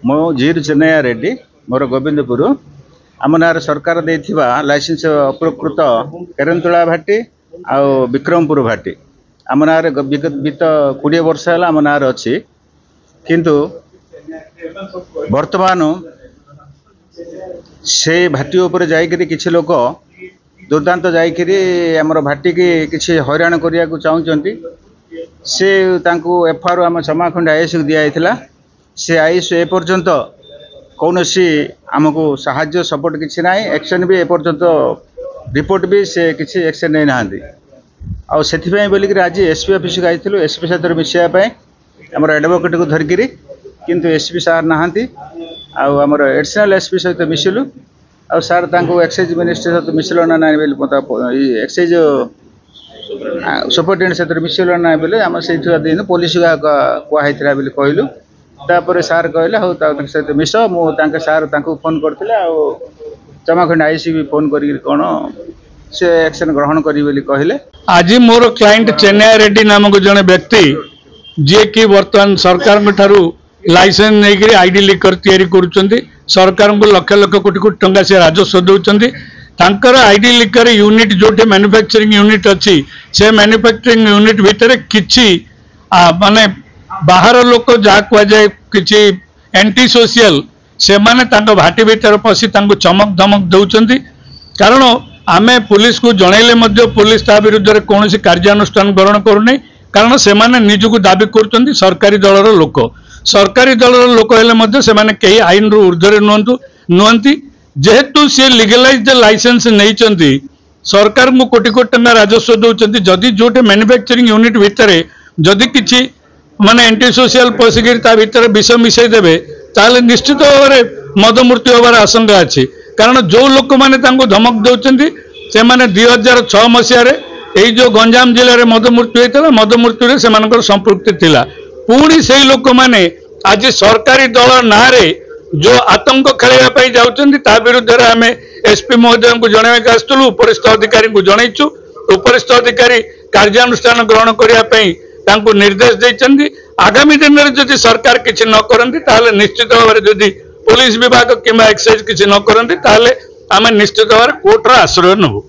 मो जीर चेन्नैया रेड्डी मोर गोविंदपुर आम ना सरकार देथिबा लाइसेंस अप्रकृत केरंतुला भाटी आ विक्रमपुर भाटी आम ना विगत 20 वर्ष है आम ना अच्छी किंतु वर्तमान से भाटी उपर जाइकरी किछि लोक दुर्दांत जाइकरी आमर भाटी की किछि हैरान करिया को चाहउचंती से तांको एफआर आम क्षमाखंड आईएस को दिया जाइथिला से आईएस ए पर्यंत कौन सी आमको साहाय्य सपोर्ट किसी ना एक्शन भी एपर्यंत रिपोर्ट भी से किसी एक्शन नहीं नहांती आउ से बोलिक आज एसपी ऑफिस को आइलु एसपी सहित मिसाइवाई आम एडवोकेट को धरिकी किंतु एसपी सार नहांती आमर एडिशनल एसपी सहित मिसिलु आ सार तांको एक्साइज मिनिस्टर सहित मिसिल ना ना एक्साइज सुपरिटेडेंट सहित मिसिल ना बोले आम से दिन पुलिस कहला बोली कहलु तापर सार कहले हो सहित मिस मुझे सार फोन करते जमाखंड आईसी भी फोन कर कौन से एक्शन ग्रहण करी कहले। आज मोर क्लाइंट चेन्नैया रेड्डी नामक जड़े व्यक्ति जी कि वर्तमान सरकार ठारू लाइसेंस नहीं आईडी लिकर तैयारी करुँच सरकार को लक्ष लक्ष कोटी कोटी टंका से राजस्व दौरान तांकर आईडी लिकर यूनिट जो मैन्युफैक्चरिंग यूनिट अच्छी से मैन्युफैक्चरिंग यूनिट भितर किछि माने बाहर लोक जहाँ कहुए कि एंटी सोशल से माने भाटी भीतर पशि चमक धमक दौरान कारण आमे पुलिस को जनइले पुलिस ता विरुद्ध कौन कार्यानुष्ठान ग्रहण करूना कारण से निजक दाबी कर सरकारी दलर लोक सरकारी दलर लोक हेले कई आईन रु ऊर्ध्वे नुहति जेहेतु सी लीगलाइज लाइसेंस नहीं सरकार को कोटी कोटी टंका राजस्व दौरान जदि जो मैन्युफैक्चरिंग यूनिट भितर जदि किसी माने एंटी सोशल पशिकी भितर विष मिसई देवे ताले निश्चित भाव में मद मृत्यु होवार आशंका अच्छी कारण जो लोक मैंने धमक दौरान से 2006 मसीह यही जो गंजाम जिले में मद मृत्यु होता मद मृत्यु से संपृक्ति थिला पुणी से लोक मैंने आज सरकारी दल ना जो आतंक खेलवाई जाऊँ विरुद्ध आम एसपी महोदय को जनवाक आसलु उपरिस्थ अधिकारी को जनईचु उपरिस्थ अधिकारी कार्यानुष्ठान ग्रहण करने निर्देश देते आगामी दिन में जदि सरकार किसी न करती ताले निश्चित भाव में जदि पुलिस विभाग किंबा एक्साइज किसी न करती ताले आम निश्चित भाव कोर्टर आश्रय नबू।